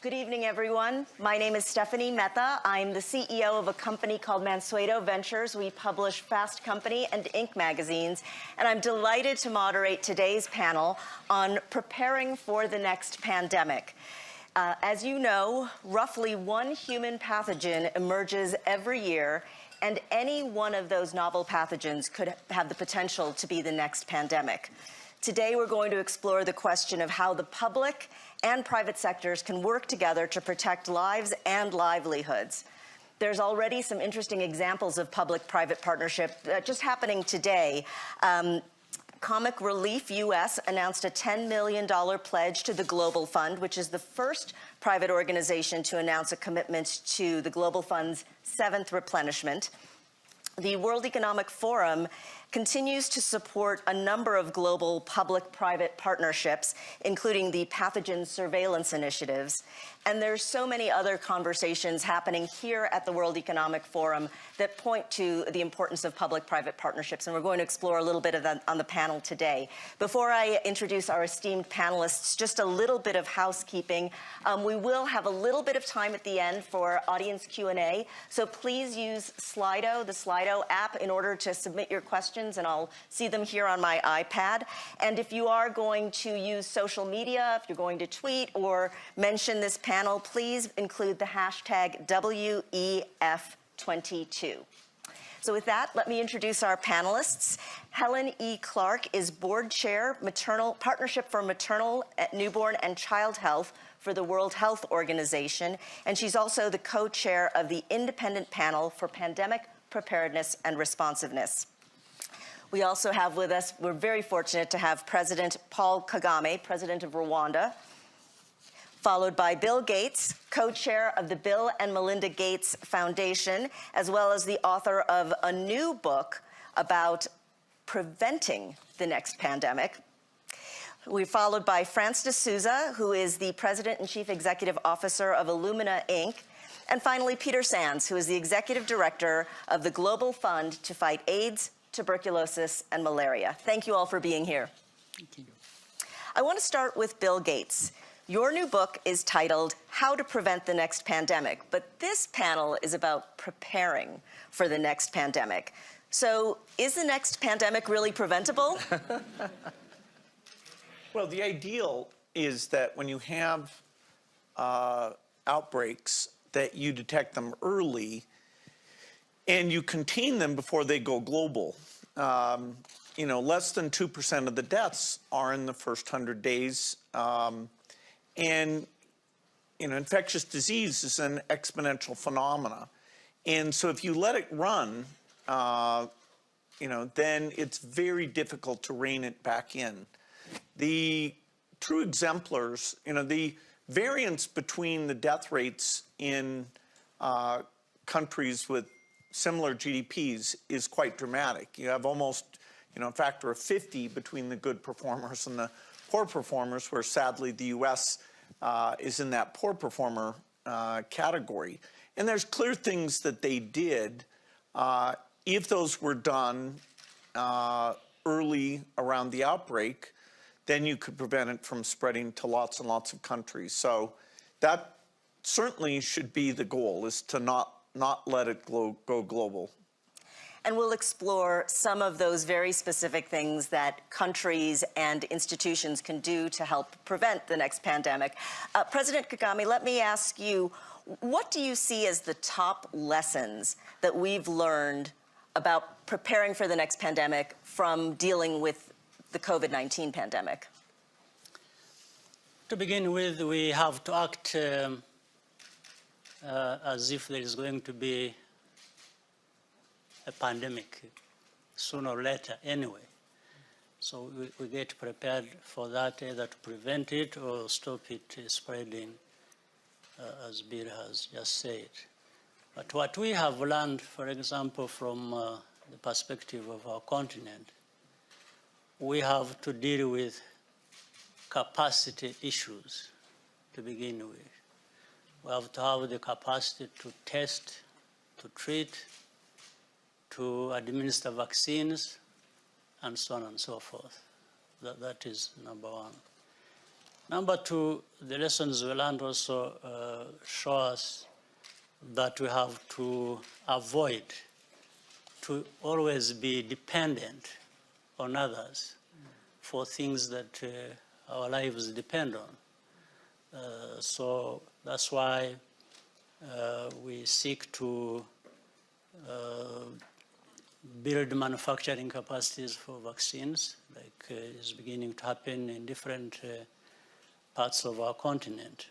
Good evening, everyone. My name is Stephanie Mehta. I'm the CEO of a company called Mansueto Ventures. We publish Fast Company and Inc. magazines, and I'm delighted to moderate today's panel on preparing for the next pandemic. As you know, roughly one human pathogen emerges every year, and any one of those novel pathogens could have the potential to be the next pandemic. Today, we're going to explore the question of how the public and private sectors can work together to protect lives and livelihoods. There's already some interesting examples of public-private partnership just happening today. Comic Relief US announced a $10 million pledge to the Global Fund, which is the first private organization to announce a commitment to the Global Fund's 7th replenishment. The World Economic Forum continues to support a number of global public-private partnerships, including the pathogen surveillance initiatives. And there's so many other conversations happening here at the World Economic Forum that point to the importance of public-private partnerships, and we're going to explore a little bit of that on the panel today. Before I introduce our esteemed panelists, just a little bit of housekeeping. We will have a little bit of time at the end for audience Q&A, so please use Slido, the Slido app, in order to submit your questions, and I'll see them here on my iPad. And if you are going to use social media, if you're going to tweet or mention this panel, please include the hashtag WEF22. So with that, let me introduce our panelists. Helen E. Clark is Board Chair, Partnership for Maternal, Newborn, and Child Health for the World Health Organization, and she's also the co-chair of the Independent Panel for Pandemic Preparedness and Responsiveness. We also have with us, we're very fortunate to have President Paul Kagame, President of Rwanda, followed by Bill Gates, co-chair of the Bill and Melinda Gates Foundation, as well as the author of a new book about preventing the next pandemic. We're followed by France de Souza, who is the President and Chief Executive Officer of Illumina, Inc., and finally, Peter Sands, who is the Executive Director of the Global Fund to fight AIDS, tuberculosis, and malaria. Thank you all for being here. Thank you. I want to start with Bill Gates. Your new book is titled How to Prevent the Next Pandemic, but this panel is about preparing for the next pandemic. So is the next pandemic really preventable? Well, the ideal is that when you have outbreaks, that you detect them early and you contain them before they go global. Less than 2% of the deaths are in the first 100 days. Infectious disease is an exponential phenomena. And so if you let it run, then it's very difficult to rein it back in. The true exemplars, the variance between the death rates in countries with similar GDPs is quite dramatic. You have almost, a factor of 50 between the good performers and the poor performers, where sadly the US is in that poor performer category. And there's clear things that they did. If those were done early around the outbreak, then you could prevent it from spreading to lots and lots of countries. So that certainly should be the goal, is to not let it go global. And we'll explore some of those very specific things that countries and institutions can do to help prevent the next pandemic. President Kagame, let me ask you, what do you see as the top lessons that we've learned about preparing for the next pandemic from dealing with the COVID-19 pandemic? To begin with, we have to act as if there is going to be a pandemic sooner or later anyway. So we get prepared for that, either to prevent it or stop it spreading, as Bill has just said. But what we have learned, for example, from the perspective of our continent, we have to deal with capacity issues to begin with. We have to have the capacity to test, to treat, to administer vaccines, and so on and so forth. That is number one. Number two, the lessons we learned also show us that we have to avoid to always be dependent on others for things that our lives depend on. So that's why we seek to build manufacturing capacities for vaccines, like is beginning to happen in different parts of our continent.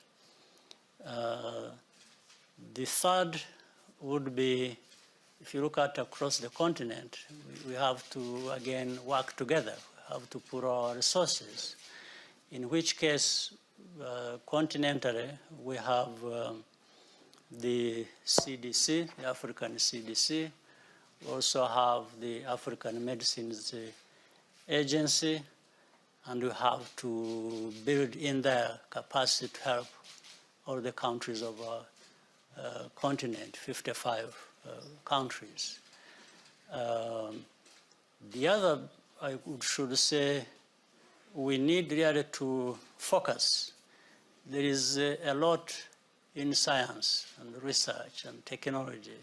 The third would be, if you look at across the continent, we have to, again, work together. We have to put our resources, in which case, continentally, we have the CDC, the African CDC. We also have the African Medicines Agency, and we have to build in their capacity to help all the countries of our continent, 55 countries. The other, I should say, we need really to focus. There is a lot in science and research and technology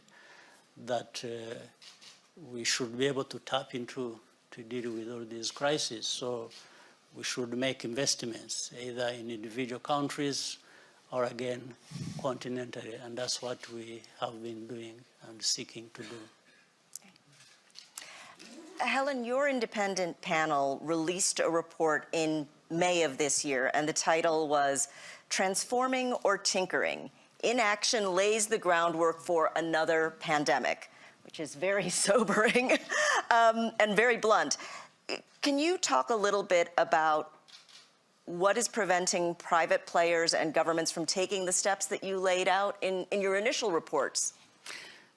that we should be able to tap into to deal with all these crises. So we should make investments either in individual countries or again, continentally, and that's what we have been doing and seeking to do. Helen, your independent panel released a report in May of this year, and the title was Transforming or Tinkering? Inaction lays the groundwork for another pandemic, which is very sobering and very blunt. Can you talk a little bit about what is preventing private players and governments from taking the steps that you laid out in your initial reports?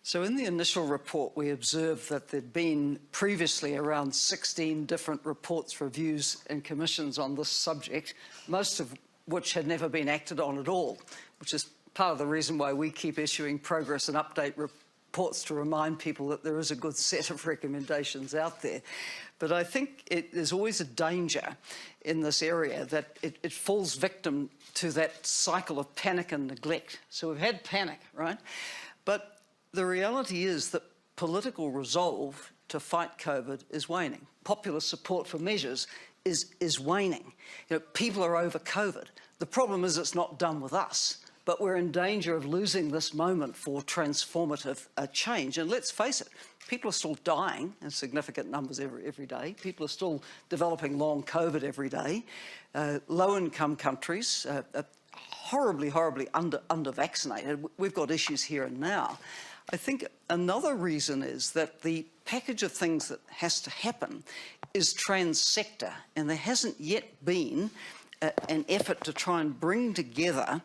So in the initial report, we observed that there'd been previously around 16 different reports, reviews, and commissions on this subject, most of which had never been acted on at all, which is part of the reason why we keep issuing progress and update reports to remind people that there is a good set of recommendations out there. But I think there's always a danger in this area that it falls victim to that cycle of panic and neglect. So we've had panic, right? But the reality is that political resolve to fight COVID is waning. Popular support for measures is waning. You know, people are over COVID. The problem is it's not done with us, but we're in danger of losing this moment for transformative change. And let's face it, people are still dying in significant numbers every day. People are still developing long COVID every day. Low-income countries are horribly under-vaccinated. We've got issues here and now. I think another reason is that the package of things that has to happen is trans-sector, and there hasn't yet been an effort to try and bring together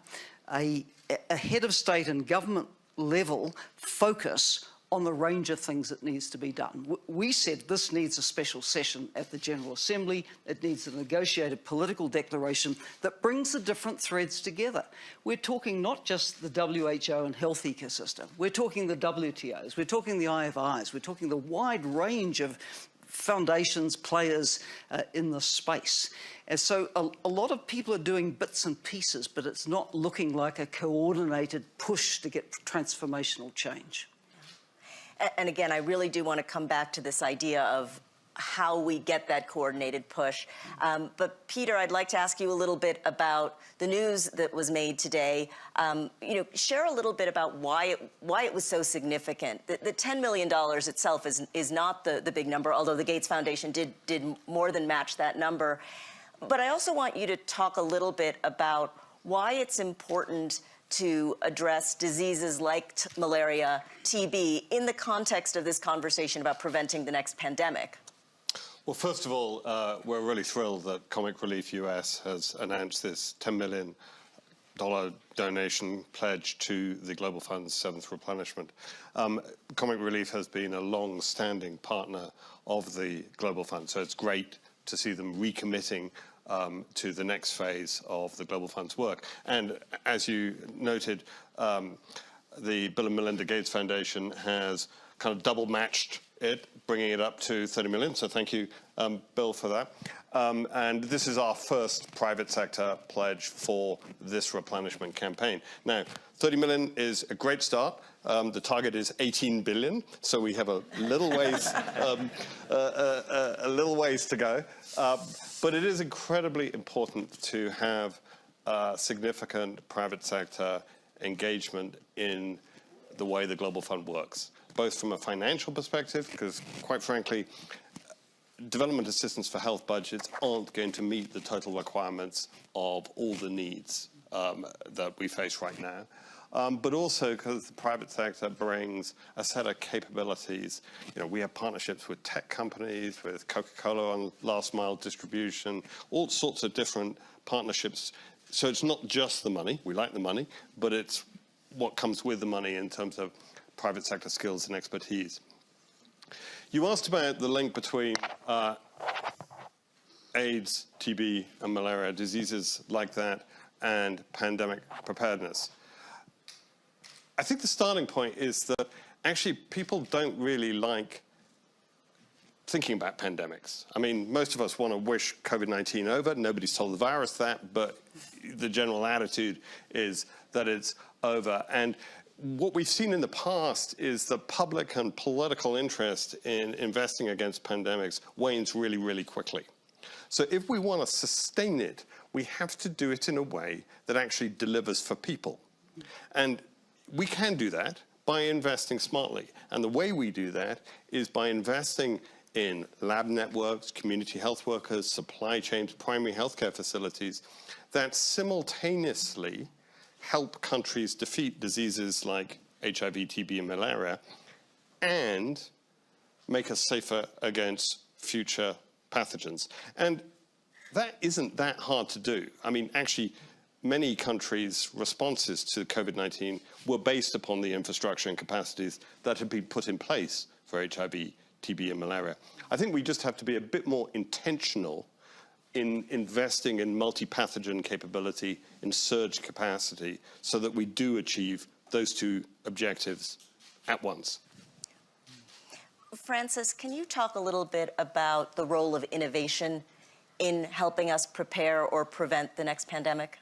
a head of state and government level focus on the range of things that needs to be done. We said this needs a special session at the General Assembly. It needs a negotiated political declaration that brings the different threads together. We're talking not just the WHO and health ecosystem. We're talking the WTOs. We're talking the IFIs. We're talking the wide range of foundations, players in the space. And so a lot of people are doing bits and pieces, but it's not looking like a coordinated push to get transformational change. And again, I really do want to come back to this idea of how we get that coordinated push. But Peter, I'd like to ask you a little bit about the news that was made today. Share a little bit about why it was so significant. The $10 million itself is not the big number, although the Gates Foundation did more than match that number. But I also want you to talk a little bit about why it's important to address diseases like malaria, TB, in the context of this conversation about preventing the next pandemic. Well, first of all, we're really thrilled that Comic Relief US has announced this $10 million donation pledge to the Global Fund's 7th replenishment. Comic Relief has been a long-standing partner of the Global Fund, so it's great to see them recommitting to the next phase of the Global Fund's work. And as you noted, the Bill and Melinda Gates Foundation has kind of double matched it, bringing it up to 30 million. So thank you, Bill, for that. And this is our first private sector pledge for this replenishment campaign. Now, 30 million is a great start. The target is 18 billion, so we have a little ways, a little ways to go. But it is incredibly important to have significant private sector engagement in the way the Global Fund works, both from a financial perspective, because quite frankly, development assistance for health budgets aren't going to meet the total requirements of all the needs that we face right now. But also because the private sector brings a set of capabilities. You know, we have partnerships with tech companies, with Coca-Cola on last mile distribution, all sorts of different partnerships. So it's not just the money, we like the money, but it's what comes with the money in terms of private sector skills and expertise. You asked about the link between AIDS, TB, and malaria, diseases like that, and pandemic preparedness. I think the starting point is that actually people don't really like thinking about pandemics. I mean, most of us want to wish COVID-19 over. Nobody's told the virus that, but the general attitude is that it's over. And what we've seen in the past is the public and political interest in investing against pandemics wanes really, really quickly. So if we want to sustain it, we have to do it in a way that actually delivers for people. And we can do that by investing smartly. And the way we do that is by investing in lab networks, community health workers, supply chains, primary healthcare facilities that simultaneously help countries defeat diseases like HIV, TB, and malaria, and make us safer against future pathogens. And that isn't that hard to do. I mean, actually, many countries' responses to COVID-19 were based upon the infrastructure and capacities that had been put in place for HIV, TB, and malaria. I think we just have to be a bit more intentional in investing in multi-pathogen capability, in surge capacity, so that we do achieve those two objectives at once. Francis, can you talk a little bit about the role of innovation in helping us prepare or prevent the next pandemic?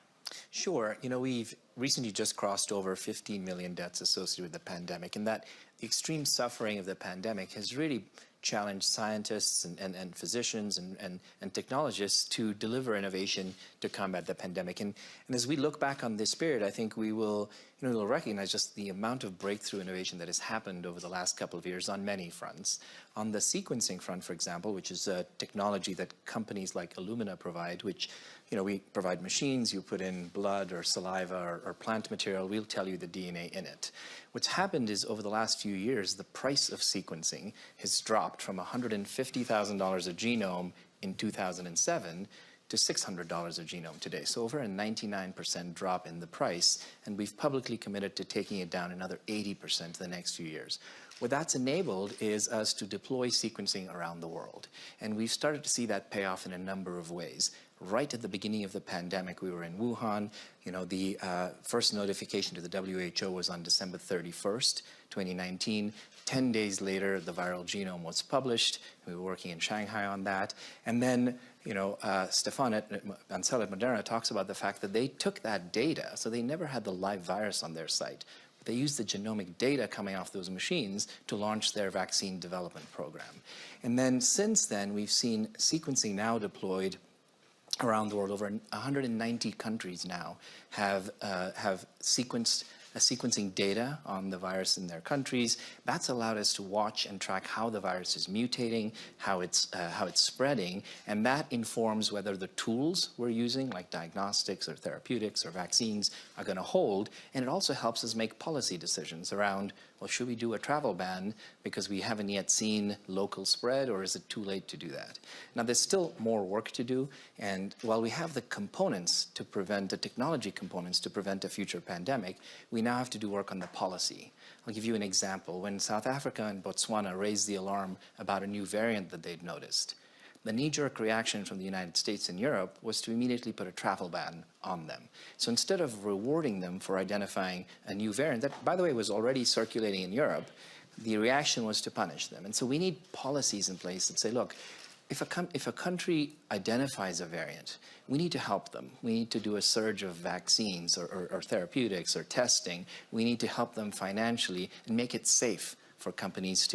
Sure. You know, we've recently just crossed over 15 million deaths associated with the pandemic, and that the extreme suffering of the pandemic has really challenged scientists and physicians and technologists to deliver innovation to combat the pandemic. And as we look back on this period, I think we will, we'll recognize just the amount of breakthrough innovation that has happened over the last couple of years on many fronts. On the sequencing front, for example, which is a technology that companies like Illumina provide, which, we provide machines, you put in blood or saliva or plant material, we'll tell you the DNA in it. What's happened is over the last few years, the price of sequencing has dropped from $150,000 a genome in 2007 to $600 a genome today. So over a 99% drop in the price, and we've publicly committed to taking it down another 80% in the next few years. What that's enabled is us to deploy sequencing around the world. And we've started to see that pay off in a number of ways. Right at the beginning of the pandemic, we were in Wuhan. The first notification to the WHO was on December 31st, 2019. 10 days later, the viral genome was published. We were working in Shanghai on that. And then, Stefan Ansel at Moderna talks about the fact that they took that data, so they never had the live virus on their site. They used the genomic data coming off those machines to launch their vaccine development program. And then since then, we've seen sequencing now deployed around the world. Over 190 countries now have sequencing data on the virus in their countries. That's allowed us to watch and track how the virus is mutating, how it's spreading, and that informs whether the tools we're using, like diagnostics or therapeutics or vaccines, are going to hold. And it also helps us make policy decisions around, well, should we do a travel ban because we haven't yet seen local spread, or is it too late to do that? Now, there's still more work to do, and while we have the components to prevent, the technology components to prevent a future pandemic, we now have to do work on the policy. I'll give you an example. When South Africa and Botswana raised the alarm about a new variant that they'd noticed, the knee-jerk reaction from the United States and Europe was to immediately put a travel ban on them. So instead of rewarding them for identifying a new variant that, by the way, was already circulating in Europe, the reaction was to punish them. And so we need policies in place that say, look, if a country identifies a variant, we need to help them. We need to do a surge of vaccines or therapeutics or testing. We need to help them financially and make it safe for countries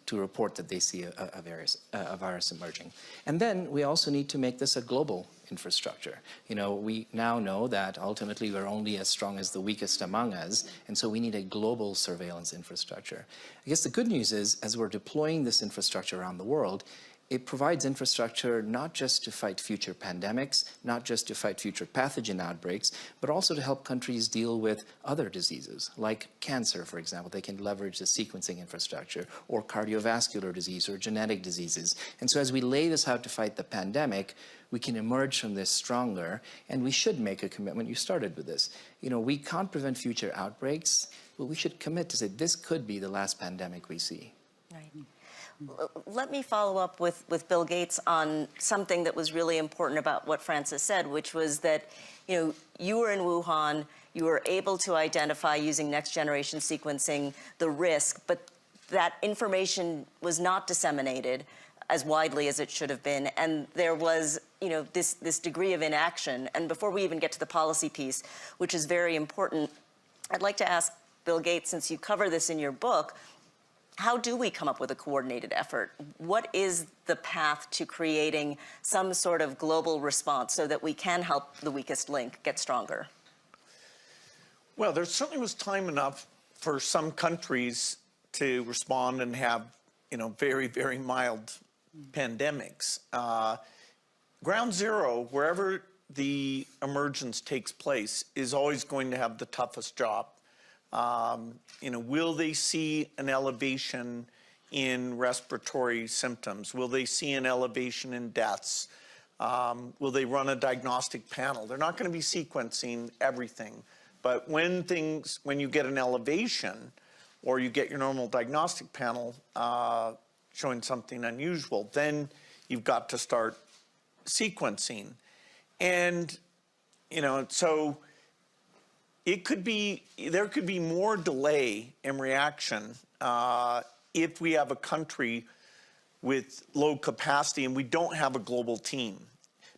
to report that they see a virus emerging. And then we also need to make this a global infrastructure. You know, we now know that ultimately we're only as strong as the weakest among us, and so we need a global surveillance infrastructure. I guess the good news is, as we're deploying this infrastructure around the world, it provides infrastructure not just to fight future pandemics, not just to fight future pathogen outbreaks, but also to help countries deal with other diseases, like cancer, for example. They can leverage the sequencing infrastructure, or cardiovascular disease, or genetic diseases. And so as we lay this out to fight the pandemic, we can emerge from this stronger, and we should make a commitment. You started with this. You know, we can't prevent future outbreaks, but we should commit to say this could be the last pandemic we see. Right. Let me follow up with Bill Gates on something that was really important about what Francis said, which was that, you know, you were in Wuhan, you were able to identify using next generation sequencing the risk, but that information was not disseminated as widely as it should have been, and there was, you know, this degree of inaction. And before we even get to the policy piece, which is very important, I'd like to ask Bill Gates, since you cover this in your book, how do we come up with a coordinated effort? What is the path to creating some sort of global response so that we can help the weakest link get stronger? Well, there certainly was time enough for some countries to respond and have, you know, very, very mild pandemics. Ground zero, wherever the emergence takes place, is always going to have the toughest job. You know, will they see an elevation in respiratory symptoms? Will they see an elevation in deaths? Will they run a diagnostic panel? They're not going to be sequencing everything, but when you get an elevation, or you get your normal diagnostic panel showing something unusual, then you've got to start sequencing. And, you know, so there could be more delay in reaction if we have a country with low capacity and we don't have a global team.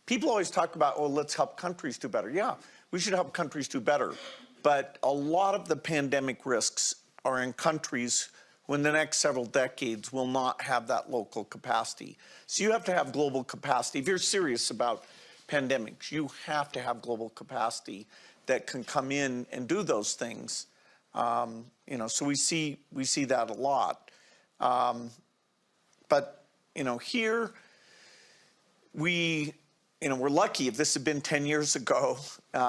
People always talk about, oh, let's help countries do better. Yeah, we should help countries do better. But a lot of the pandemic risks are in countries who in the next several decades will not have that local capacity. So you have to have global capacity. If you're serious about pandemics, you have to have global capacity that can come in and do those things. You know, so we see that a lot. But, you know, here we're lucky. If this had been 10 years ago,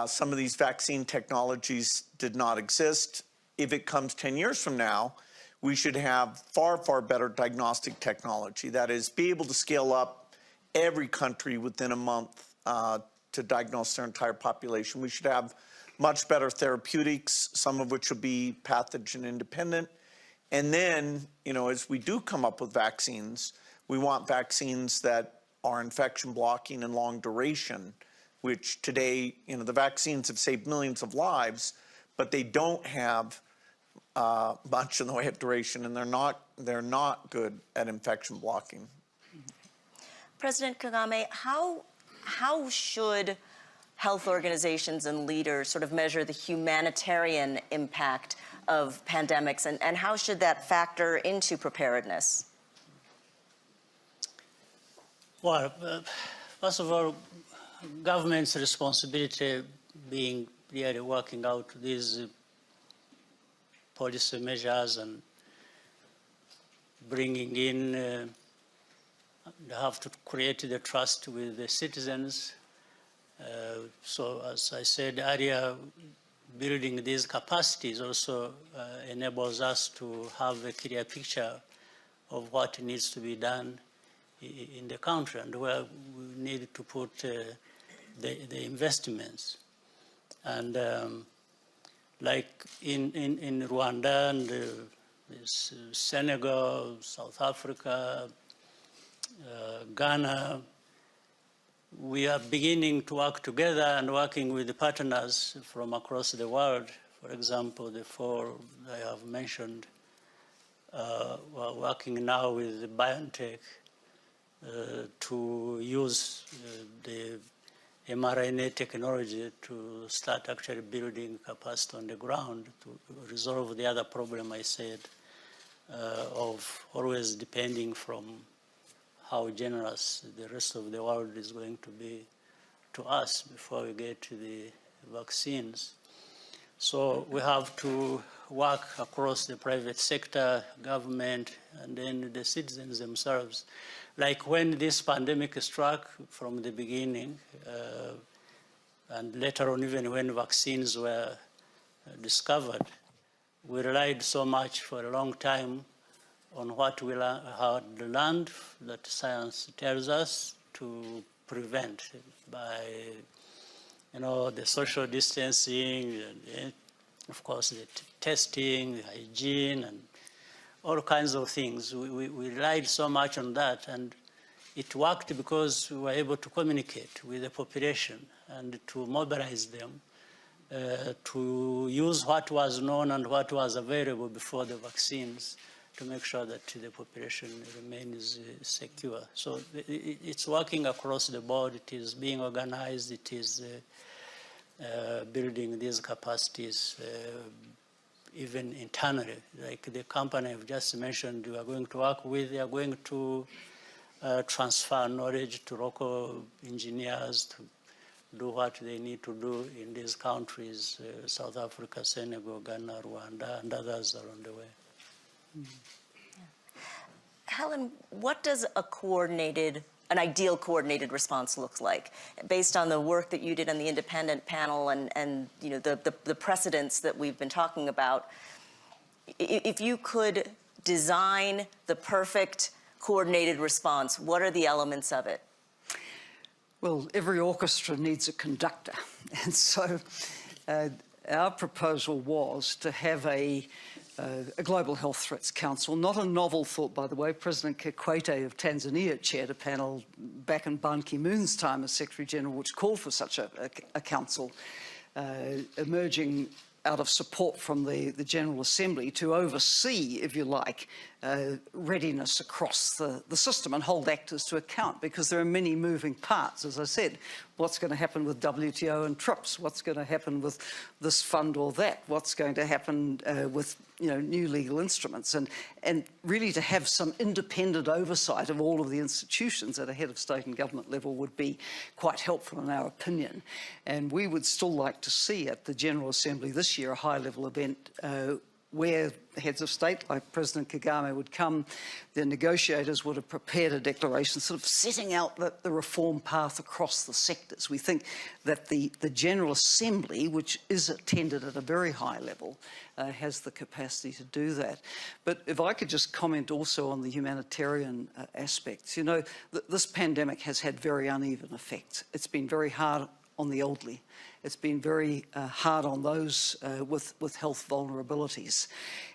some of these vaccine technologies did not exist. If it comes 10 years from now, we should have far, far better diagnostic technology. That is, be able to scale up every country within a month to diagnose their entire population. We should have much better therapeutics, some of which will be pathogen independent. And then, you know, as we do come up with vaccines, we want vaccines that are infection blocking and long duration, which today, you know, the vaccines have saved millions of lives, but they don't have much in the way of duration, and they're not good at infection blocking. President Kagame, how should health organizations and leaders sort of measure the humanitarian impact of pandemics, and how should that factor into preparedness? Well, first of all, government's responsibility being really working out these policy measures and bringing in, they have to create the trust with the citizens. So as I said earlier, building these capacities also enables us to have a clear picture of what needs to be done in the country and where we need to put the investments. And like in Rwanda and Senegal, South Africa, Ghana, we are beginning to work together and working with the partners from across the world. For example, the four I have mentioned, we're working now with BioNTech to use the mRNA technology to start actually building capacity on the ground to resolve the other problem I said of always depending from how generous the rest of the world is going to be to us before we get to the vaccines. So we have to work across the private sector, government, and then the citizens themselves. Like when this pandemic struck from the beginning, and later on even when vaccines were discovered, we relied so much for a long time on what we had learned that science tells us to prevent by, the social distancing, and of course the testing, hygiene, and all kinds of things. We relied so much on that, and it worked because we were able to communicate with the population and to mobilize them to use what was known and what was available before the vaccines to make sure that the population remains secure. So it's working across the board. It is being organized. It is building these capacities even internally. Like the company I've just mentioned we are going to work with, they are going to transfer knowledge to local engineers to do what they need to do in these countries, South Africa, Senegal, Ghana, Rwanda, and others are on the way. Helen, what does an ideal coordinated response look like? Based on the work that you did on the independent panel and the precedents that we've been talking about, if you could design the perfect coordinated response, what are the elements of it? Well, every orchestra needs a conductor. And so our proposal was to have a Global Health Threats Council, not a novel thought, by the way. President Kikwete of Tanzania chaired a panel back in Ban Ki-moon's time as Secretary General, which called for such a council, emerging out of support from the General Assembly to oversee, if you like, readiness across the system and hold actors to account, because there are many moving parts. As I said, what's going to happen with WTO and TRIPS? What's going to happen with this fund or that? What's going to happen with new legal instruments? And really to have some independent oversight of all of the institutions at a head of state and government level would be quite helpful in our opinion. And we would still like to see at the General Assembly this year a high-level event where heads of state like President Kagame would come, the negotiators would have prepared a declaration sort of setting out the reform path across the sectors. We think that the General Assembly, which is attended at a very high level, has the capacity to do that. But if I could just comment also on the humanitarian aspects. This pandemic has had very uneven effects. It's been very hard on the elderly. It's been very hard on those with health vulnerabilities.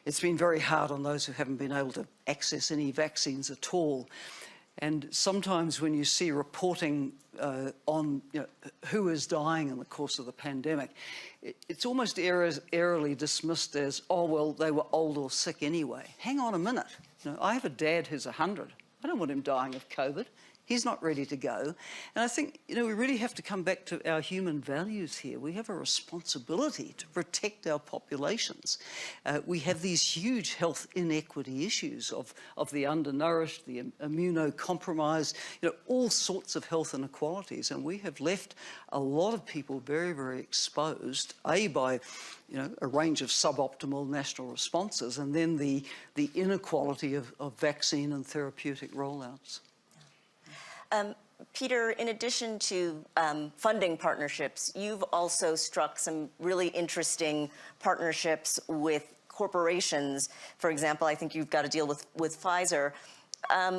It's been very hard on those who haven't been able to access any vaccines at all. And sometimes when you see reporting on who is dying in the course of the pandemic, it's almost airily dismissed as, oh, well, they were old or sick anyway. Hang on a minute. I have a dad who's 100. I don't want him dying of COVID. He's not ready to go. And I think, we really have to come back to our human values here. We have a responsibility to protect our populations. We have these huge health inequity issues of the undernourished, the immunocompromised, all sorts of health inequalities. And we have left a lot of people very, very exposed, by a range of suboptimal national responses, and then the inequality of vaccine and therapeutic rollouts. Peter, in addition to funding partnerships, you've also struck some really interesting partnerships with corporations. For example, I think you've got a deal with Pfizer.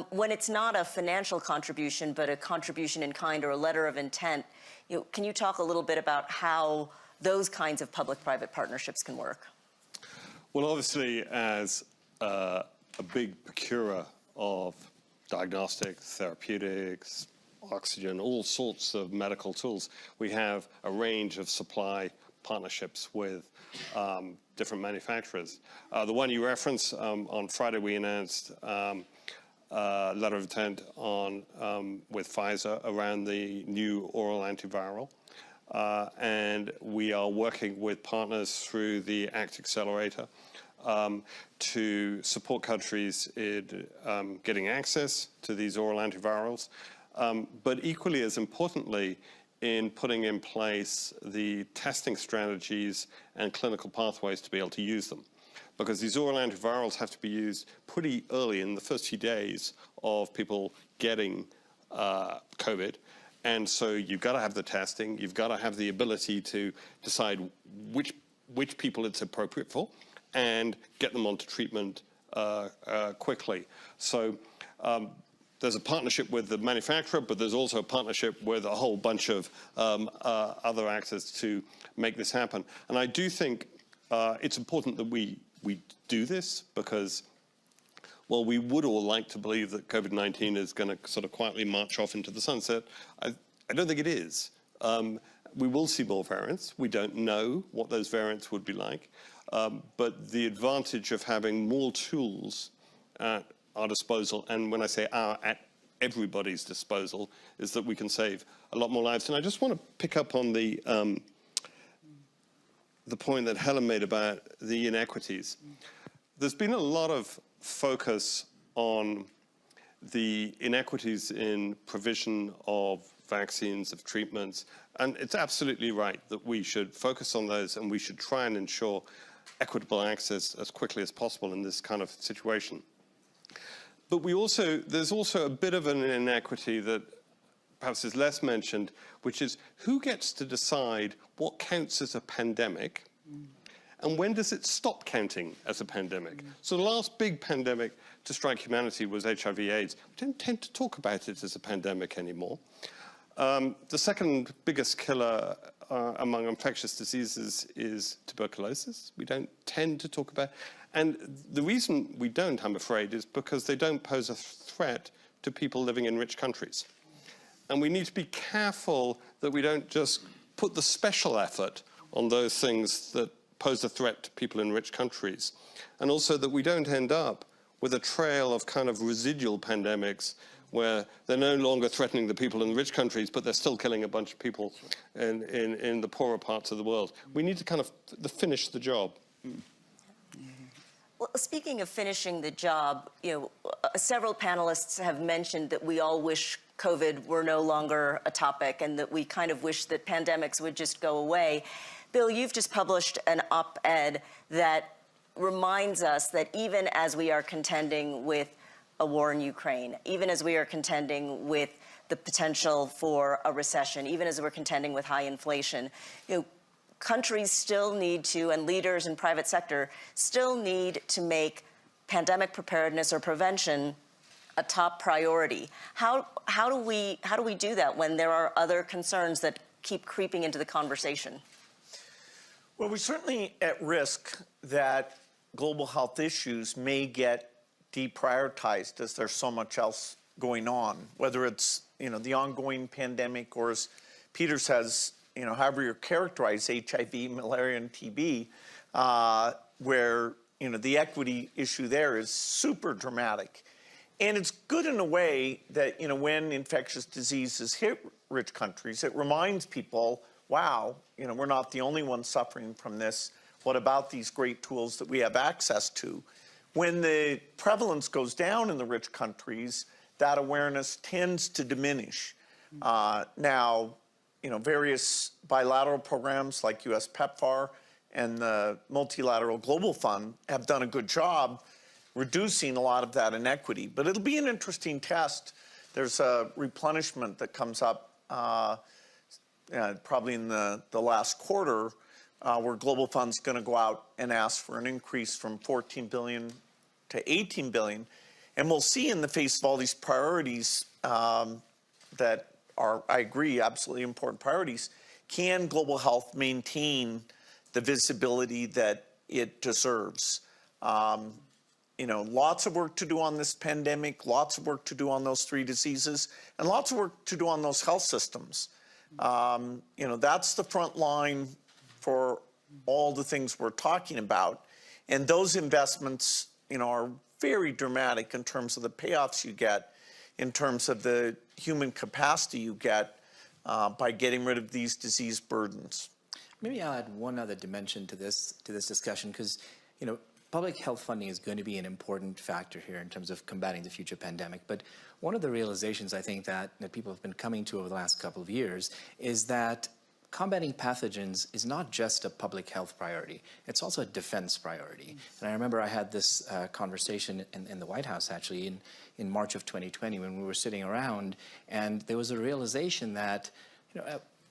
When it's not a financial contribution, but a contribution in kind or a letter of intent, can you talk a little bit about how those kinds of public-private partnerships can work? Well, obviously, as a big procurer of diagnostics, therapeutics, oxygen, all sorts of medical tools, we have a range of supply partnerships with different manufacturers. The one you referenced, on Friday we announced a letter of intent with Pfizer around the new oral antiviral. And we are working with partners through the ACT Accelerator to support countries in getting access to these oral antivirals, but equally as importantly, in putting in place the testing strategies and clinical pathways to be able to use them. Because these oral antivirals have to be used pretty early in the first few days of people getting COVID. And so you've got to have the testing, you've got to have the ability to decide which people it's appropriate for and get them onto treatment quickly. So there's a partnership with the manufacturer, but there's also a partnership with a whole bunch of other actors to make this happen. And I do think it's important that we do this because, well, we would all like to believe that COVID-19 is going to sort of quietly march off into the sunset. I don't think it is. We will see more variants. We don't know what those variants would be like. But the advantage of having more tools at our disposal, and when I say our, at everybody's disposal, is that we can save a lot more lives. And I just want to pick up on the point that Helen made about the inequities. There's been a lot of focus on the inequities in provision of vaccines, of treatments, and it's absolutely right that we should focus on those and we should try and ensure equitable access as quickly as possible in this kind of situation. But there's also a bit of an inequity that perhaps is less mentioned, which is who gets to decide what counts as a pandemic and when does it stop counting as a pandemic? So the last big pandemic to strike humanity was HIV/AIDS. We don't tend to talk about it as a pandemic anymore. The second biggest killer among infectious diseases is tuberculosis. We don't tend to talk about. And the reason we don't, I'm afraid, is because they don't pose a threat to people living in rich countries. And we need to be careful that we don't just put the special effort on those things that pose a threat to people in rich countries. And also that we don't end up with a trail of kind of residual pandemics where they're no longer threatening the people in rich countries, but they're still killing a bunch of people in the poorer parts of the world. We need to kind of finish the job. Well, speaking of finishing the job, several panelists have mentioned that we all wish COVID were no longer a topic and that we kind of wish that pandemics would just go away. Bill, you've just published an op-ed that reminds us that even as we are contending with a war in Ukraine, even as we are contending with the potential for a recession, even as we're contending with high inflation, countries still need to, and leaders in private sector still need to make pandemic preparedness or prevention a top priority. How do we do that when there are other concerns that keep creeping into the conversation? Well, we're certainly at risk that global health issues may get deprioritized as there's so much else going on, whether it's the ongoing pandemic or, as Peter says, however you characterize HIV, malaria, and TB, where the equity issue there is super dramatic. And it's good in a way that when infectious diseases hit rich countries, it reminds people, wow, we're not the only ones suffering from this. What about these great tools that we have access to? When the prevalence goes down in the rich countries, that awareness tends to diminish. Now, various bilateral programs like US PEPFAR and the Multilateral Global Fund have done a good job reducing a lot of that inequity. But it'll be an interesting test. There's a replenishment that comes up probably in the last quarter where Global Fund's going to go out and ask for an increase from $14 billion to $18 billion. And we'll see in the face of all these priorities that are, I agree, absolutely important priorities, can global health maintain the visibility that it deserves? Lots of work to do on this pandemic, lots of work to do on those three diseases, and lots of work to do on those health systems. That's the front line for all the things we're talking about. And those investments, are very dramatic in terms of the payoffs you get, in terms of the human capacity you get by getting rid of these disease burdens. Maybe I'll add one other dimension to this discussion, because public health funding is going to be an important factor here in terms of combating the future pandemic. But one of the realizations I think that people have been coming to over the last couple of years is that combating pathogens is not just a public health priority, it's also a defense priority. And I remember I had this conversation in the White House actually in March of 2020 when we were sitting around, and there was a realization that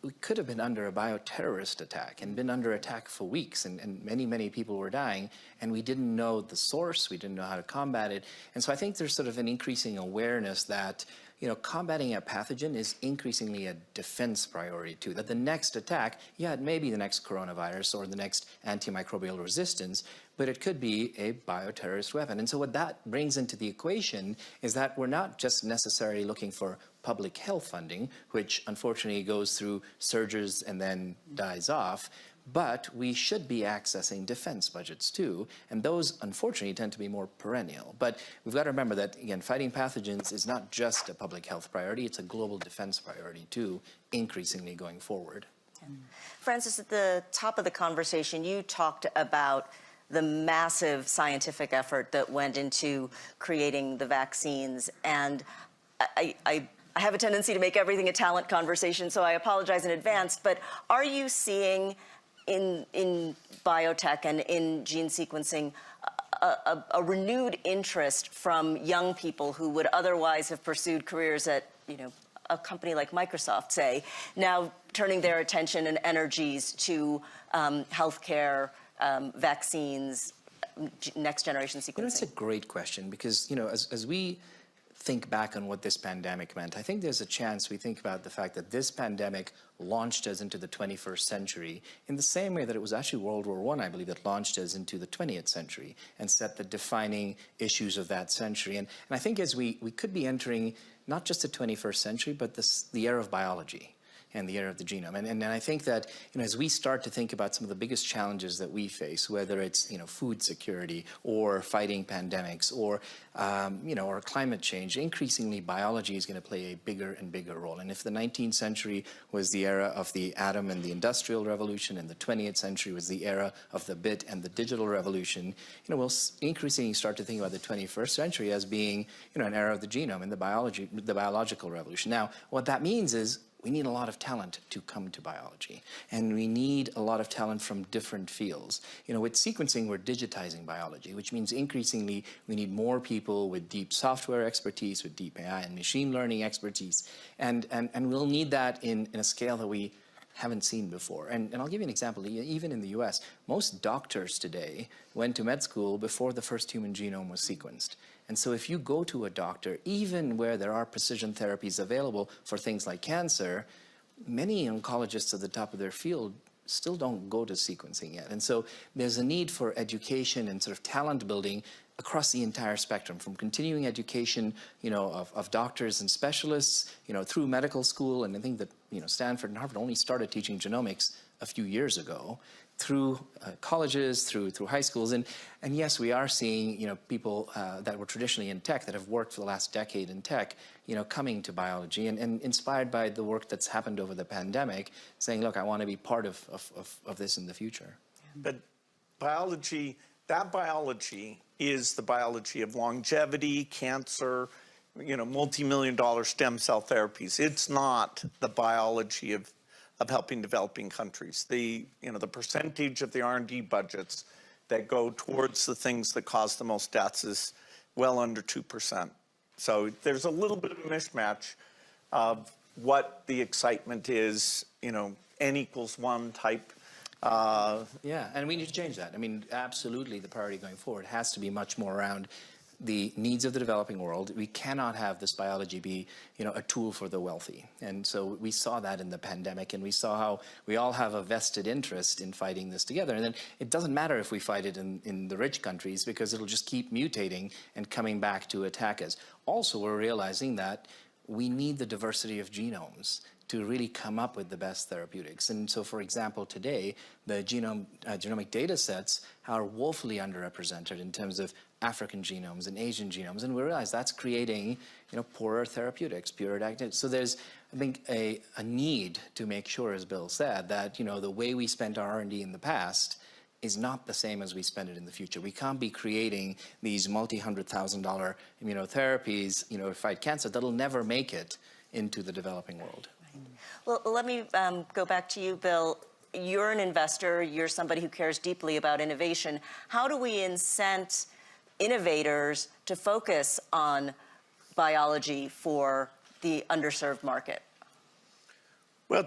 we could have been under a bioterrorist attack and been under attack for weeks, and many people were dying, and we didn't know the source, we didn't know how to combat it. And so I think there's sort of an increasing awareness that combating a pathogen is increasingly a defense priority too, that the next attack, it may be the next coronavirus or the next antimicrobial resistance, but it could be a bioterrorist weapon. And so what that brings into the equation is that we're not just necessarily looking for public health funding, which unfortunately goes through surges and then dies off, but we should be accessing defense budgets too, and those unfortunately tend to be more perennial. But we've got to remember that, again, fighting pathogens is not just a public health priority, it's a global defense priority too, increasingly going forward. Francis, at the top of the conversation, you talked about the massive scientific effort that went into creating the vaccines, and I have a tendency to make everything a talent conversation, so I apologize in advance, but are you seeing in biotech and in gene sequencing a renewed interest from young people who would otherwise have pursued careers at, a company like Microsoft, say, now turning their attention and energies to healthcare, vaccines, next generation sequencing? That's a great question, because, as we think back on what this pandemic meant, I think there's a chance we think about the fact that this pandemic launched us into the 21st century in the same way that it was actually World War I believe, that launched us into the 20th century and set the defining issues of that century. And I think as we could be entering not just the 21st century, but the era of biology and the era of the genome. And I think that, as we start to think about some of the biggest challenges that we face, whether it's, food security or fighting pandemics or, or climate change, increasingly biology is going to play a bigger and bigger role. And if the 19th century was the era of the atom and the industrial revolution, and the 20th century was the era of the bit and the digital revolution, we'll increasingly start to think about the 21st century as being, an era of the genome and the biological revolution. Now, what that means is we need a lot of talent to come to biology, and we need a lot of talent from different fields. With sequencing, we're digitizing biology, which means increasingly we need more people with deep software expertise, with deep AI and machine learning expertise, and we'll need that in a scale that we haven't seen before. And I'll give you an example. Even in the US, most doctors today went to med school before the first human genome was sequenced. And so if you go to a doctor, even where there are precision therapies available for things like cancer, many oncologists at the top of their field still don't go to sequencing yet. And so there's a need for education and sort of talent building across the entire spectrum, from continuing education, of doctors and specialists, through medical school. And I think that, Stanford and Harvard only started teaching genomics a few years ago, through colleges, through high schools. And yes, we are seeing, people that were traditionally in tech, that have worked for the last decade in tech, coming to biology and inspired by the work that's happened over the pandemic, saying, look, I want to be part of this in the future. But biology, that biology is the biology of longevity, cancer, multi-million-dollar stem cell therapies. It's not the biology of helping developing countries. The percentage of the R&D budgets that go towards the things that cause the most deaths is well under 2%. So there's a little bit of a mismatch of what the excitement is, N=1 type. Yeah, and we need to change that. I mean, absolutely, the priority going forward has to be much more around the needs of the developing world. We cannot have this biology be, a tool for the wealthy. And so we saw that in the pandemic, and we saw how we all have a vested interest in fighting this together. And then it doesn't matter if we fight it in the rich countries, because it'll just keep mutating and coming back to attack us. Also, we're realizing that we need the diversity of genomes to really come up with the best therapeutics. And so, for example, today, the genomic data sets are woefully underrepresented in terms of African genomes and Asian genomes, and we realize that's creating, poorer therapeutics, poorer diagnostics. So there's, I think, a need to make sure, as Bill said, that, the way we spent our R&D in the past is not the same as we spend it in the future. We can't be creating these multi-$100,000 immunotherapies, to fight cancer that'll never make it into the developing world. Well, let me go back to you, Bill. You're an investor. You're somebody who cares deeply about innovation. How do we incent innovators to focus on biology for the underserved market? Well,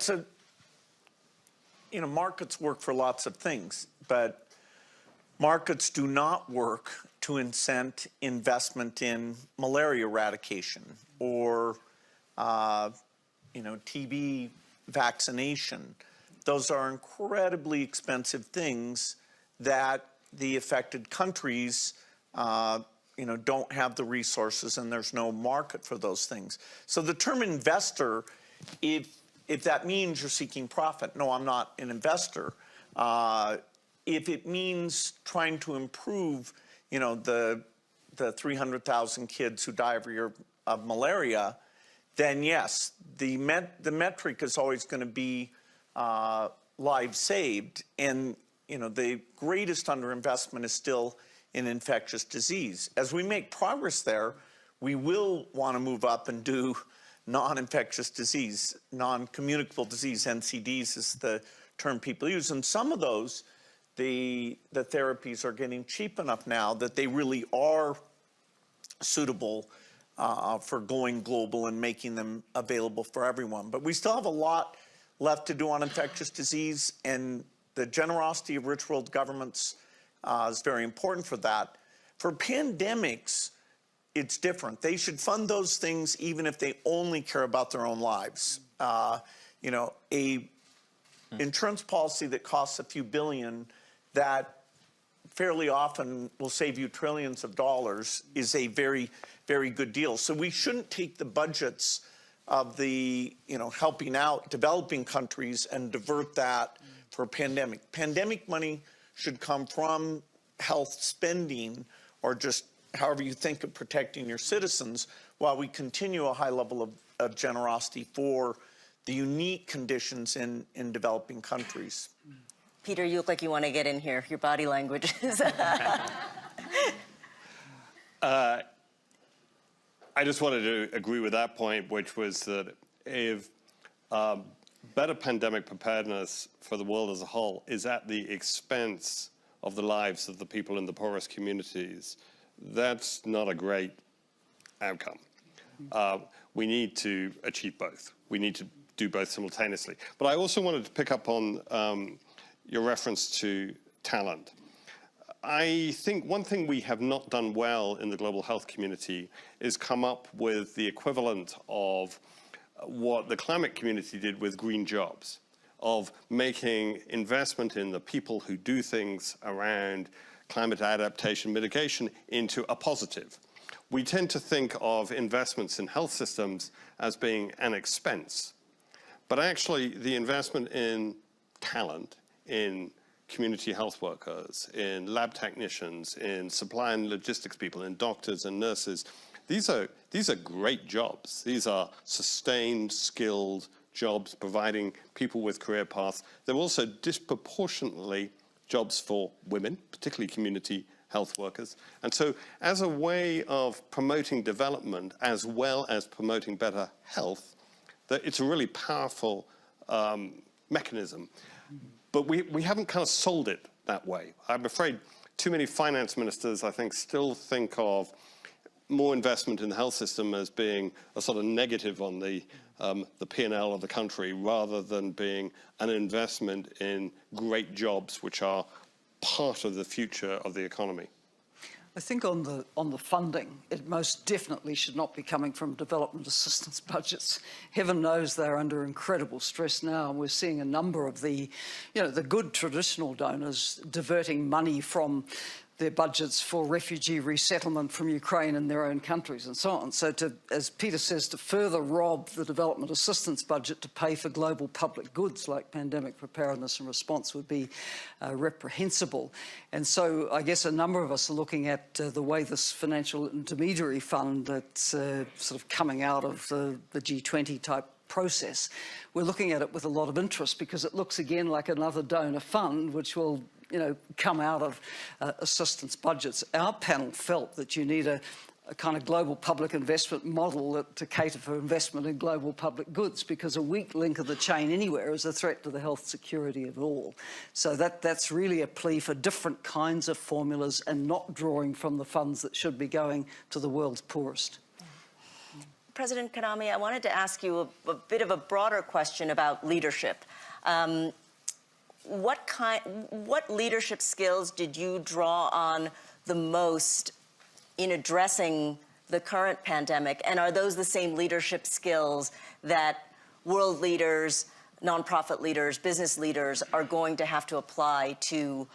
markets work for lots of things, but markets do not work to incent investment in malaria eradication or TB vaccination. Those are incredibly expensive things that the affected countries, don't have the resources, and there's no market for those things. So the term investor, if that means you're seeking profit, no, I'm not an investor. If it means trying to improve, the 300,000 kids who die every year of malaria, then yes, the metric is always going to be lives saved. And, the greatest underinvestment is still in infectious disease. As we make progress there, we will want to move up and do non-infectious disease, non-communicable disease, NCDs is the term people use. And some of those, the therapies are getting cheap enough now that they really are suitable for going global and making them available for everyone. But we still have a lot left to do on infectious disease, and the generosity of rich world governments is very important for that. For pandemics, it's different. They should fund those things even if they only care about their own lives. Insurance policy that costs a few billion that fairly often will save you trillions of dollars is a very, very good deal. So we shouldn't take the budgets of the, helping out developing countries and divert that for a pandemic. Pandemic money should come from health spending, or just however you think of protecting your citizens, while we continue a high level of generosity for the unique conditions in developing countries. Peter, you look like you want to get in here. Your body language is... I just wanted to agree with that point, which was that if better pandemic preparedness for the world as a whole is at the expense of the lives of the people in the poorest communities, that's not a great outcome. We need to achieve both. We need to do both simultaneously. But I also wanted to pick up on your reference to talent. I think one thing we have not done well in the global health community is come up with the equivalent of what the climate community did with green jobs, of making investment in the people who do things around climate adaptation mitigation into a positive. We tend to think of investments in health systems as being an expense, but actually the investment in talent, in community health workers, in lab technicians, in supply and logistics people, in doctors and nurses, these are great jobs. These are sustained, skilled jobs providing people with career paths. They're also disproportionately jobs for women, particularly community health workers. And so as a way of promoting development as well as promoting better health, it's a really powerful mechanism. But we haven't kind of sold it that way. I'm afraid too many finance ministers, I think, still think of more investment in the health system as being a sort of negative on the P&L of the country, rather than being an investment in great jobs, which are part of the future of the economy. I think on the funding, it most definitely should not be coming from development assistance budgets. Heaven knows they're under incredible stress now, and we're seeing a number of the good traditional donors diverting money from their budgets for refugee resettlement from Ukraine in their own countries and so on. So to, as Peter says, to further rob the development assistance budget to pay for global public goods like pandemic preparedness and response would be reprehensible. And so I guess a number of us are looking at the way this financial intermediary fund that's sort of coming out of the G20 type process, we're looking at it with a lot of interest because it looks again like another donor fund which will come out of assistance budgets. Our panel felt that you need a kind of global public investment model to cater for investment in global public goods, because a weak link of the chain anywhere is a threat to the health security of all. So that's really a plea for different kinds of formulas and not drawing from the funds that should be going to the world's poorest. President Kaname, I wanted to ask you a bit of a broader question about leadership. What leadership skills did you draw on the most in addressing the current pandemic? And are those the same leadership skills that world leaders, nonprofit leaders, business leaders are going to have to apply to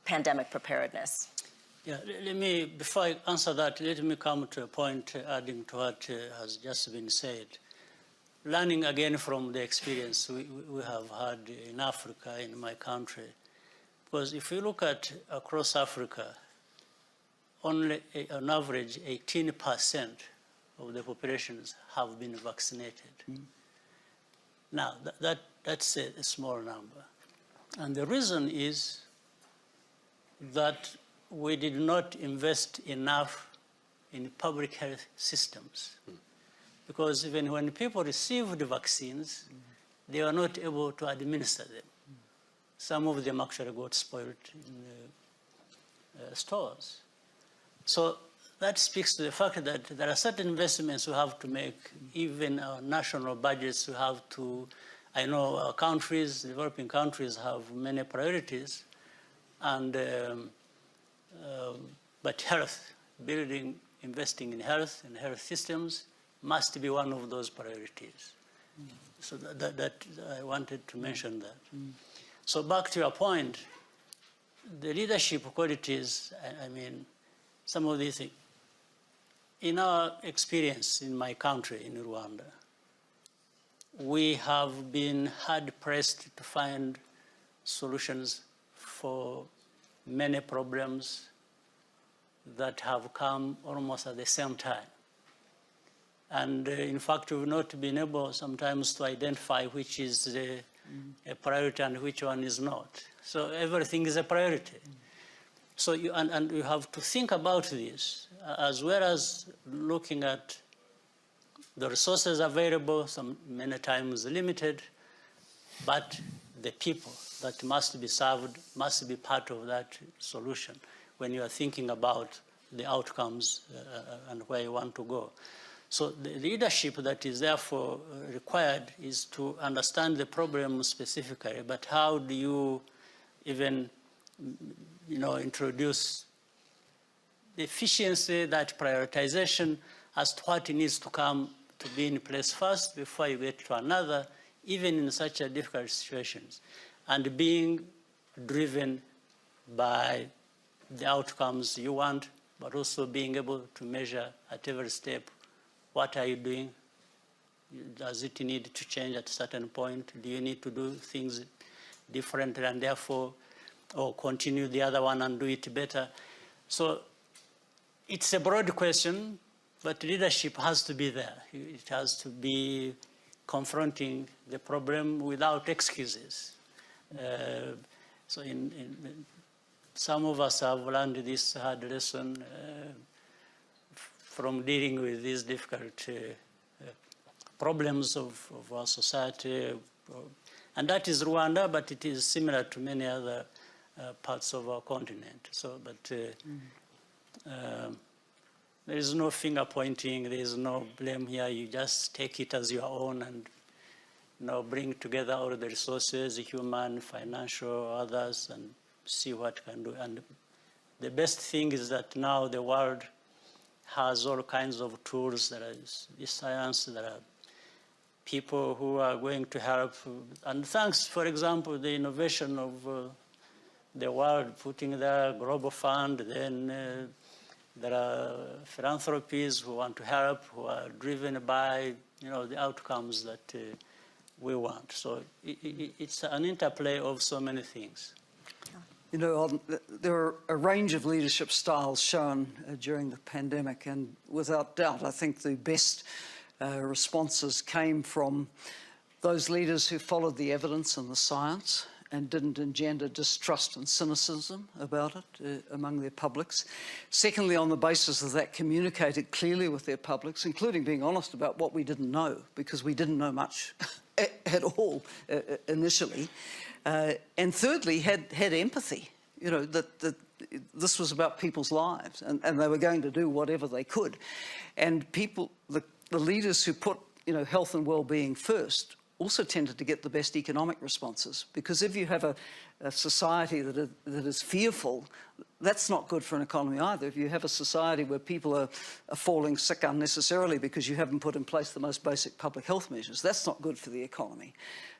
pandemic preparedness? Yeah, before I answer that, let me come to a point adding to what has just been said. Learning again from the experience we have had in Africa, in my country. Because if you look at across Africa, only on average 18% of the populations have been vaccinated. Now, that's a small number. And the reason is that we did not invest enough in public health systems. Because even when people received the vaccines, they were not able to administer them. Some of them actually got spoiled in stores. So that speaks to the fact that there are certain investments we have to make, even our national budgets we have to. I know our countries, developing countries, have many priorities, and but health, investing in health and health systems must be one of those priorities. So that I wanted to mention that. So back to your point, the leadership qualities, I mean, some of these things. In our experience in my country, in Rwanda, we have been hard-pressed to find solutions for many problems that have come almost at the same time. And in fact, we've not been able sometimes to identify which is a priority and which one is not. So everything is a priority. So you have to think about this, as well as looking at the resources available, many times limited, but the people that must be served must be part of that solution when you are thinking about the outcomes and where you want to go. So the leadership that is therefore required is to understand the problem specifically, but how do you even introduce the efficiency, that prioritization as to what needs to come to be in place first before you get to another, even in such a difficult situations, and being driven by the outcomes you want, but also being able to measure at every step, what are you doing? Does it need to change at a certain point? Do you need to do things differently and therefore, or continue the other one and do it better? So it's a broad question, but leadership has to be there. It has to be confronting the problem without excuses. So some of us have learned this hard lesson from dealing with these difficult problems of our society. And that is Rwanda, but it is similar to many other parts of our continent. So, but there is no finger pointing, there is no blame here. You just take it as your own and bring together all the resources, human, financial, others, and see what can do. And the best thing is that now the world has all kinds of tools. There is science, there are people who are going to help. And thanks, for example, the innovation of the world putting their global fund, then there are philanthropies who want to help, who are driven by, the outcomes that we want. So it's an interplay of so many things. There are a range of leadership styles shown during the pandemic, and without doubt, I think the best responses came from those leaders who followed the evidence and the science and didn't engender distrust and cynicism about it among their publics. Secondly, on the basis of that, communicated clearly with their publics, including being honest about what we didn't know, because we didn't know much at all initially. And thirdly, had empathy, that this was about people's lives, and they were going to do whatever they could. And people, the leaders who put, health and well-being first also tended to get the best economic responses, because if you have a society that is fearful, that's not good for an economy either. If you have a society where people are falling sick unnecessarily because you haven't put in place the most basic public health measures, that's not good for the economy.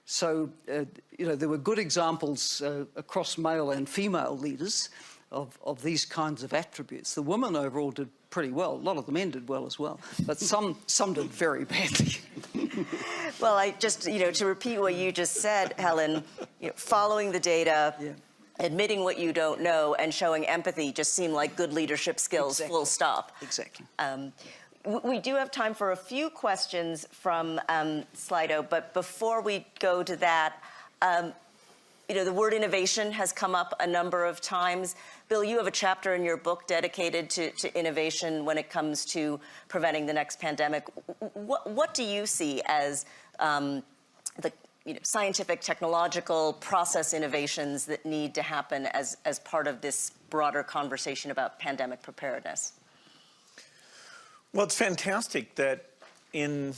So, there were good examples across male and female leaders of these kinds of attributes. The women overall did pretty well. A lot of the men did well as well, but some did very badly. Well, I just, to repeat what you just said, Helen, following the data, admitting what you don't know, and showing empathy just seem like good leadership skills, full stop. Exactly. We do have time for a few questions from Slido, but before we go to that, the word innovation has come up a number of times. Bill, you have a chapter in your book dedicated to innovation when it comes to preventing the next pandemic. What do you see as the scientific, technological, process innovations that need to happen as part of this broader conversation about pandemic preparedness? Well, it's fantastic that in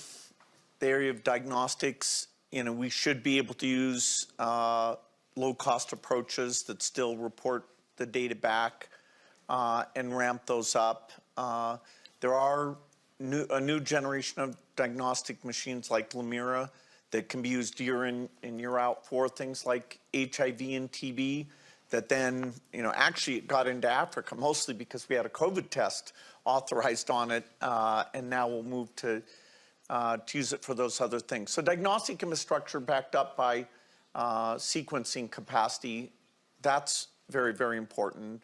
the area of diagnostics, we should be able to use low-cost approaches that still report the data back and ramp those up. There are a new generation of diagnostic machines like Lamira that can be used year in and year out for things like HIV and TB that then, actually it got into Africa mostly because we had a COVID test authorized on it, and now we'll move to use it for those other things. So diagnostic infrastructure backed up by sequencing capacity, that's very, very important.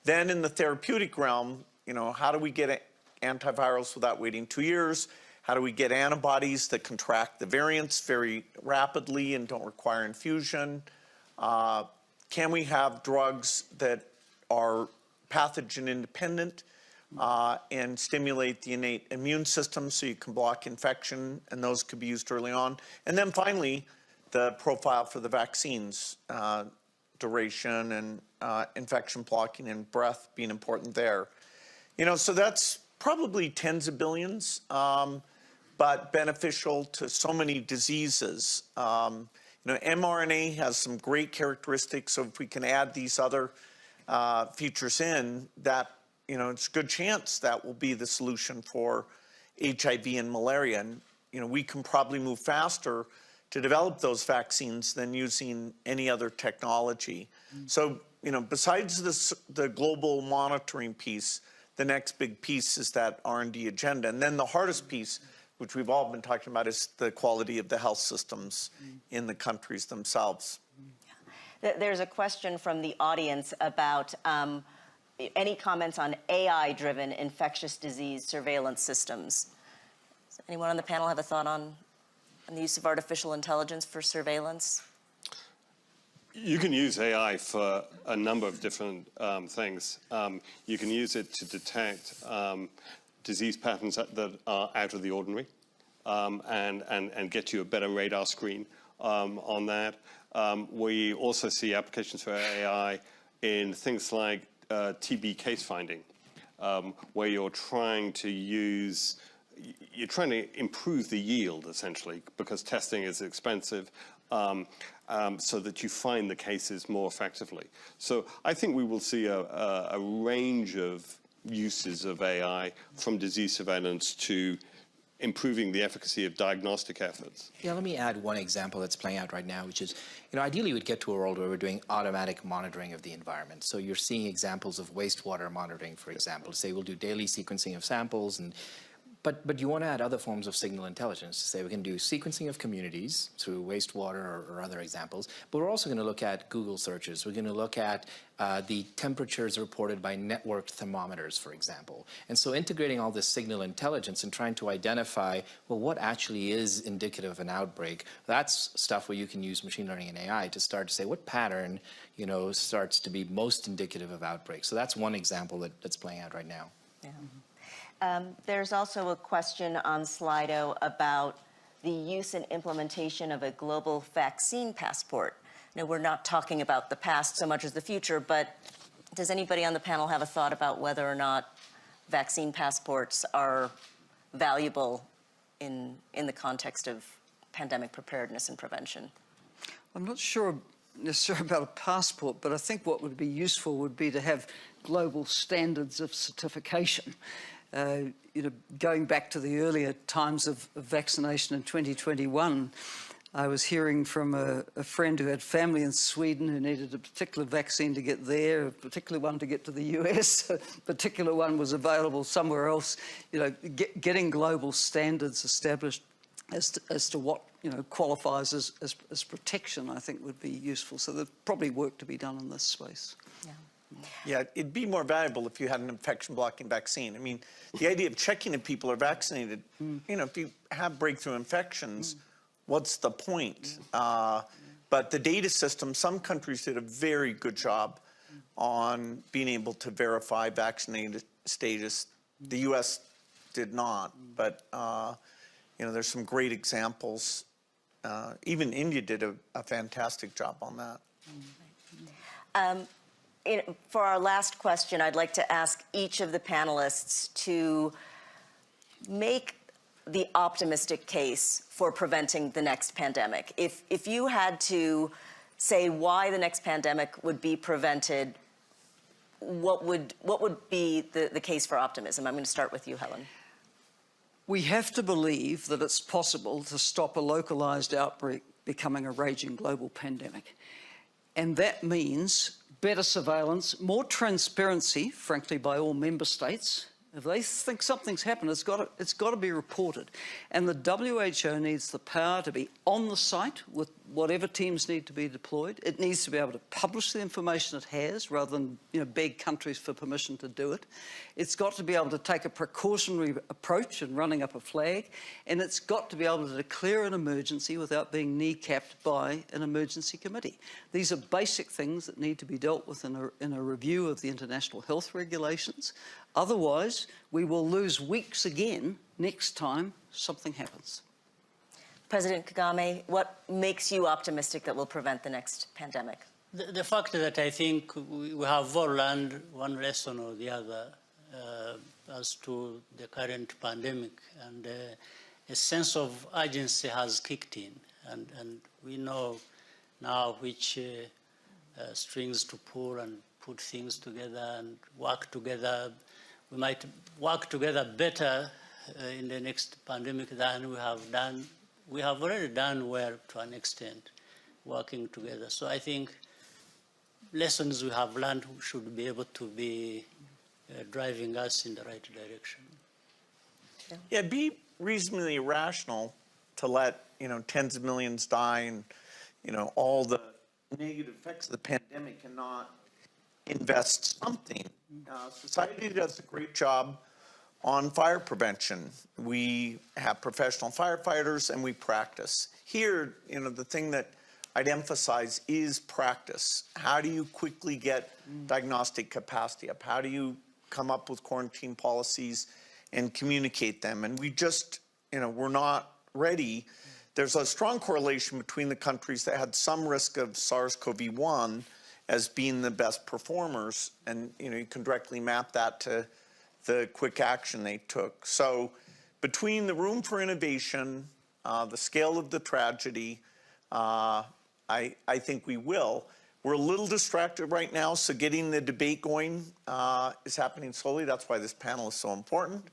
Then in the therapeutic realm, how do we get antivirals without waiting 2 years? How do we get antibodies that can track the variants very rapidly and don't require infusion? Can we have drugs that are pathogen independent and stimulate the innate immune system so you can block infection, and those could be used early on? And then finally, the profile for the vaccines, duration and infection blocking and breath being important there. So that's probably tens of billions, but beneficial to so many diseases. mRNA has some great characteristics, so if we can add these other features in, that, it's a good chance that will be the solution for HIV and malaria. And, we can probably move faster to develop those vaccines than using any other technology. So, besides the global monitoring piece, the next big piece is that R&D agenda. And then the hardest piece, which we've all been talking about, is the quality of the health systems in the countries themselves. There's a question from the audience about any comments on AI-driven infectious disease surveillance systems. Does anyone on the panel have a thought on the use of artificial intelligence for surveillance? You can use AI for a number of different things. You can use it to detect disease patterns that are out of the ordinary and get you a better radar screen on that. We also see applications for AI in things like TB case finding, where you're trying to improve the yield, essentially, because testing is expensive, so that you find the cases more effectively. So I think we will see a range of uses of AI, from disease surveillance to improving the efficacy of diagnostic efforts. Yeah, let me add one example that's playing out right now, which is, ideally we'd get to a world where we're doing automatic monitoring of the environment. So you're seeing examples of wastewater monitoring, for example. Say we'll do daily sequencing of samples, but you want to add other forms of signal intelligence. To say we can do sequencing of communities through wastewater or other examples, but we're also going to look at Google searches. We're going to look at the temperatures reported by networked thermometers, for example. And so integrating all this signal intelligence and trying to identify, well, what actually is indicative of an outbreak, that's stuff where you can use machine learning and AI to start to say what pattern, starts to be most indicative of outbreaks. So that's one example that's playing out right now. Yeah. There's also a question on Slido about the use and implementation of a global vaccine passport. Now, we're not talking about the past so much as the future, but does anybody on the panel have a thought about whether or not vaccine passports are valuable in the context of pandemic preparedness and prevention? I'm not sure necessarily about a passport, but I think what would be useful would be to have global standards of certification. Going back to the earlier times of vaccination in 2021, I was hearing from a friend who had family in Sweden who needed a particular vaccine to get there, a particular one to get to the US, a particular one was available somewhere else. Getting global standards established as to what qualifies as protection, I think, would be useful. So there's probably work to be done in this space. Yeah. Yeah, it'd be more valuable if you had an infection-blocking vaccine. I mean, the idea of checking if people are vaccinated, if you have breakthrough infections, what's the point? But the data system, some countries did a very good job on being able to verify vaccinated status. The U.S. did not, but there's some great examples. Even India did a fantastic job on that. For our last question, I'd like to ask each of the panelists to make the optimistic case for preventing the next pandemic. If you had to say why the next pandemic would be prevented, what would be the case for optimism? I'm going to start with you, Helen. We have to believe that it's possible to stop a localized outbreak becoming a raging global pandemic. And that means better surveillance, more transparency, frankly, by all member states. If they think something's happened, it's got to be reported. And the WHO needs the power to be on the site with whatever teams need to be deployed. It needs to be able to publish the information it has rather than beg countries for permission to do it. It's got to be able to take a precautionary approach in running up a flag. And it's got to be able to declare an emergency without being kneecapped by an emergency committee. These are basic things that need to be dealt with in a review of the international health regulations. Otherwise, we will lose weeks again next time something happens. President Kagame, what makes you optimistic that will prevent the next pandemic? The fact that I think we have all learned one lesson or the other as to the current pandemic, and a sense of urgency has kicked in, and we know now which strings to pull and put things together and work together. We might work together better in the next pandemic than we have done. We have already done well to an extent, working together. So I think lessons we have learned should be able to be driving us in the right direction. Yeah, be reasonably irrational to let tens of millions die and all the negative effects of the pandemic and not invest something. Society does a great job on fire prevention. We have professional firefighters and we practice. Here, the thing that I'd emphasize is practice. How do you quickly get diagnostic capacity up? How do you come up with quarantine policies and communicate them? And we just, we're not ready. There's a strong correlation between the countries that had some risk of SARS-CoV-1 as being the best performers, and you can directly map that to the quick action they took. So between the room for innovation, the scale of the tragedy, I think we will. We're a little distracted right now, so getting the debate going is happening slowly. That's why this panel is so important,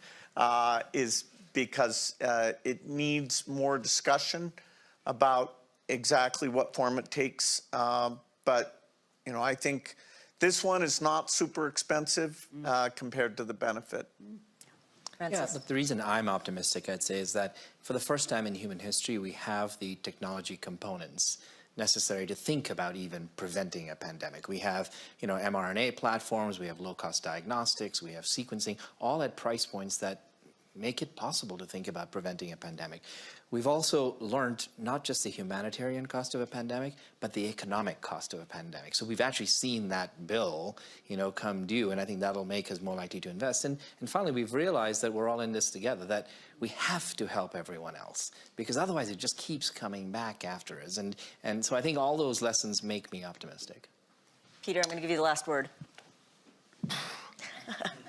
is because it needs more discussion about exactly what form it takes. But, you know, I think this one is not super expensive compared to the benefit. Yeah, look, the reason I'm optimistic, I'd say, is that for the first time in human history, we have the technology components necessary to think about even preventing a pandemic. We have, you know, mRNA platforms, we have low-cost diagnostics, we have sequencing, all at price points that make it possible to think about preventing a pandemic. We've also learned not just the humanitarian cost of a pandemic, but the economic cost of a pandemic. So we've actually seen that bill, you know, come due, and I think that'll make us more likely to invest. And finally, we've realized that we're all in this together, that we have to help everyone else, because otherwise it just keeps coming back after us. And so I think all those lessons make me optimistic. Peter, I'm going to give you the last word.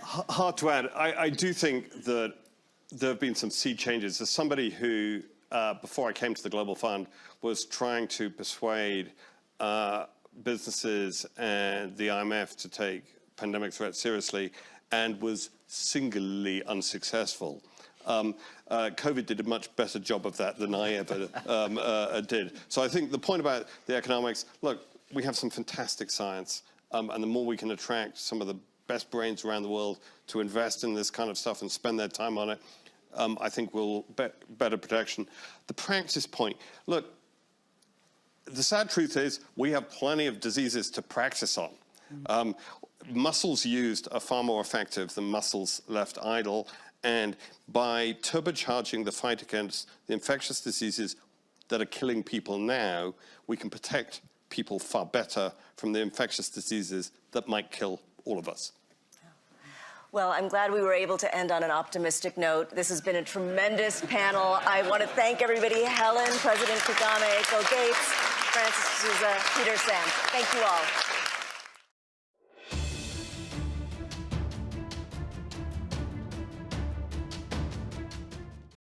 Hard to add. I do think that there have been some sea changes. As somebody who, before I came to the Global Fund, was trying to persuade businesses and the IMF to take pandemic threats seriously and was singularly unsuccessful. COVID did a much better job of that than I ever did. So I think the point about the economics, look, we have some fantastic science, and the more we can attract some of the best brains around the world to invest in this kind of stuff and spend their time on it, I think we'll better protection. The practice point, look, the sad truth is we have plenty of diseases to practice on. Muscles used are far more effective than muscles left idle, and by turbocharging the fight against the infectious diseases that are killing people now, we can protect people far better from the infectious diseases that might kill all of us. Well, I'm glad we were able to end on an optimistic note. This has been a tremendous panel. I want to thank everybody, Helen, President Kagame, Bill Gates, Francis D'Souza, Peter Sands. Thank you all.